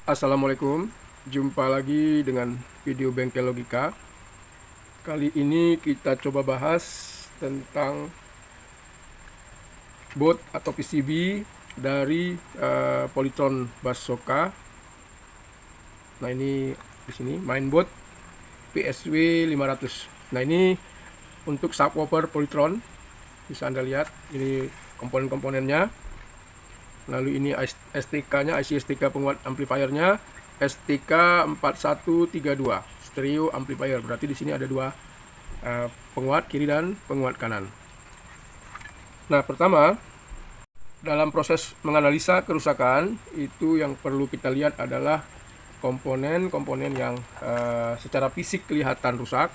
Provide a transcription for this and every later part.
Assalamualaikum, jumpa lagi dengan video Bengkel Logika. Kali ini kita coba bahas tentang boot atau PCB dari Polytron Basoka. Nah, ini di sini mainboard PSW 500. Nah, ini untuk subwoofer Polytron. Bisa Anda lihat, ini komponen-komponennya. Lalu ini STK-nya, IC STK penguat amplifiernya, STK 4132 stereo amplifier. Berarti di sini ada dua penguat kiri dan penguat kanan. Nah, pertama, dalam proses menganalisa kerusakan, itu yang perlu kita lihat adalah komponen-komponen yang secara fisik kelihatan rusak,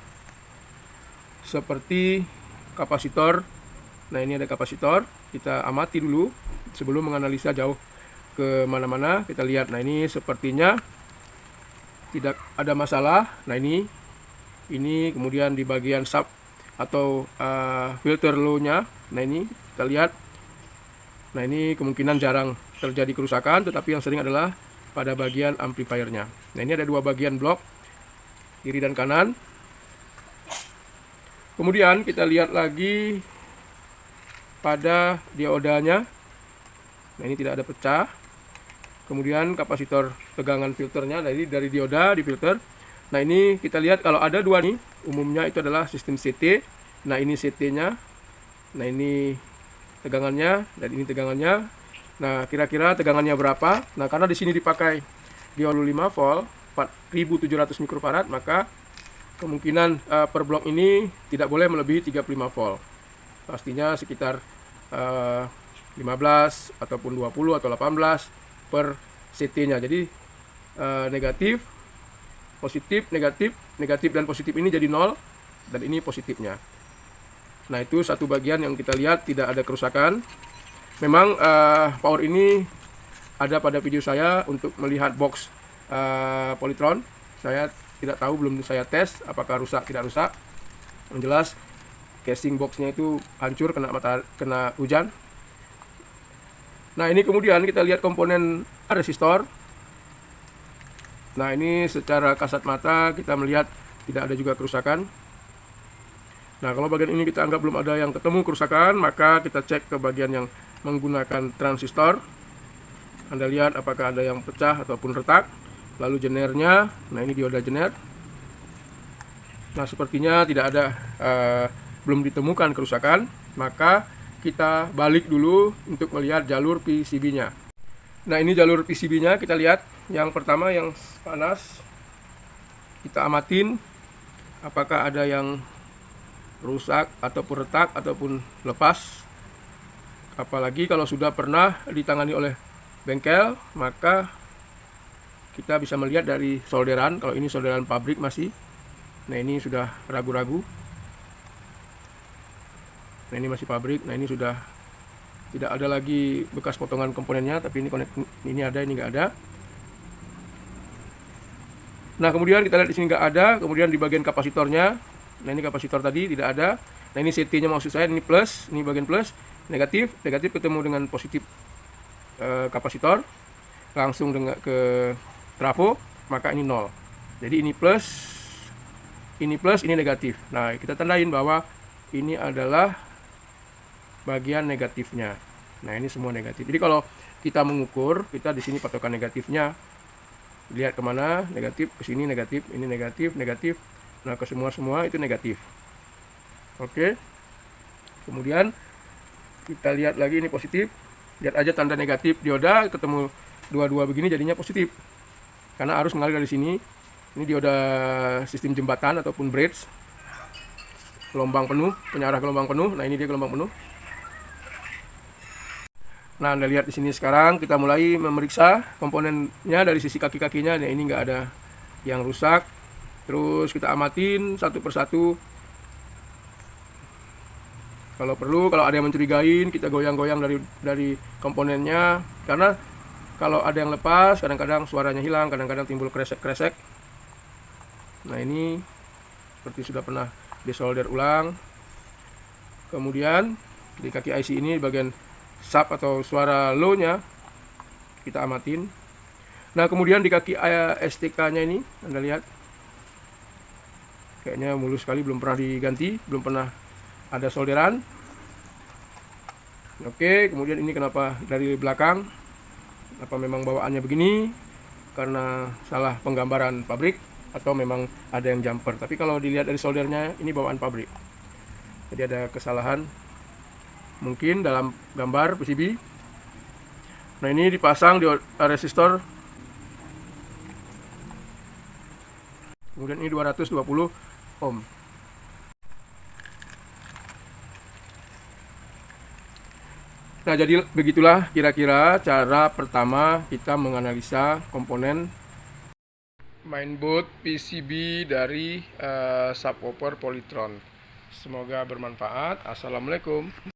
seperti kapasitor. Nah, ini ada kapasitor, kita amati dulu sebelum menganalisa jauh ke mana-mana. Kita lihat, nah ini sepertinya tidak ada masalah. Nah, ini kemudian di bagian sub atau filter low-nya, nah ini kita lihat. Nah, ini kemungkinan jarang terjadi kerusakan, tetapi yang sering adalah pada bagian amplifiernya. Nah, ini ada dua bagian blok, kiri dan kanan. Kemudian kita lihat lagi pada diodanya. Nah, ini tidak ada pecah. Kemudian kapasitor tegangan filternya dari dioda di filter. Nah, ini kita lihat kalau ada dua nih, umumnya itu adalah sistem CT. Nah, ini CT-nya. Nah, ini tegangannya dan ini tegangannya. Nah, kira-kira tegangannya berapa? Nah, karena di sini dipakai dioda 5 volt 4700 mikrofarad, maka kemungkinan per blok ini tidak boleh melebihi 35 volt. Pastinya sekitar 15 ataupun 20 atau 18 per CT-nya. Jadi negatif, positif, negatif, negatif dan positif ini jadi 0, dan ini positifnya. Nah, itu satu bagian yang kita lihat tidak ada kerusakan. Memang power ini ada pada video saya untuk melihat box Polytron. Saya tidak tahu, belum saya tes apakah rusak tidak rusak. Yang jelas casing boxnya itu hancur kena hujan. Nah, ini kemudian kita lihat komponen resistor. Nah, ini secara kasat mata kita melihat tidak ada juga kerusakan. Nah, kalau bagian ini kita anggap belum ada yang ketemu kerusakan, maka kita cek ke bagian yang menggunakan transistor. Anda lihat apakah ada yang pecah ataupun retak. Lalu jenernya, nah ini dioda jener. Nah, sepertinya tidak ada, belum ditemukan kerusakan, maka kita balik dulu untuk melihat jalur PCB-nya. Nah, ini jalur PCB-nya, kita lihat. Yang pertama yang panas, kita amatin apakah ada yang rusak ataupun retak ataupun lepas. Apalagi kalau sudah pernah ditangani oleh bengkel, maka kita bisa melihat dari solderan. Kalau ini solderan pabrik masih, nah ini sudah ragu-ragu. Nah, ini masih pabrik. Nah, ini sudah tidak ada lagi bekas potongan komponennya, tapi ini ada, ini nggak ada. Nah, kemudian kita lihat di sini nggak ada. Kemudian di bagian kapasitornya, nah ini kapasitor tadi tidak ada. Nah, ini CT-nya maksud saya, ini plus, ini bagian plus, negatif, negatif ketemu dengan positif kapasitor, langsung dengan ke trafo, maka ini 0. Jadi ini plus, ini negatif. Nah, kita tandain bahwa ini adalah bagian negatifnya. Nah, ini semua negatif. Jadi kalau kita mengukur, kita di sini patokan negatifnya. Lihat kemana, negatif, ke sini negatif, ini negatif, negatif. Nah, ke semua itu negatif. Oke. Kemudian kita lihat lagi, ini positif. Lihat aja tanda negatif dioda, ketemu dua-dua begini jadinya positif. Karena arus mengalir dari sini. Ini dioda sistem jembatan ataupun bridge. Gelombang penuh, penyarah gelombang penuh. Nah, ini dia gelombang penuh. Nah, Anda lihat di sini sekarang kita mulai memeriksa komponennya dari sisi kaki-kakinya. Nah, ini nggak ada yang rusak. Terus kita amatin satu persatu. Kalau perlu, kalau ada yang mencurigain, kita goyang-goyang dari komponennya. Karena kalau ada yang lepas, kadang-kadang suaranya hilang, kadang-kadang timbul kresek-kresek. Nah, ini seperti sudah pernah desolder ulang. Kemudian di kaki IC ini bagian sub atau suara low-nya kita amatin. Nah, kemudian di kaki STK-nya ini, Anda lihat, kayaknya mulus sekali, belum pernah diganti, belum pernah ada solderan. Oke, kemudian ini kenapa dari belakang? Apa memang bawaannya begini? Karena salah penggambaran pabrik atau memang ada yang jumper. Tapi kalau dilihat dari soldernya, ini bawaan pabrik. Jadi ada kesalahan mungkin dalam gambar PCB. Nah, ini dipasang di resistor. Kemudian ini 220 ohm. Nah, jadi begitulah kira-kira cara pertama kita menganalisa komponen mainboard PCB dari subwoofer Polytron. Semoga bermanfaat. Assalamualaikum.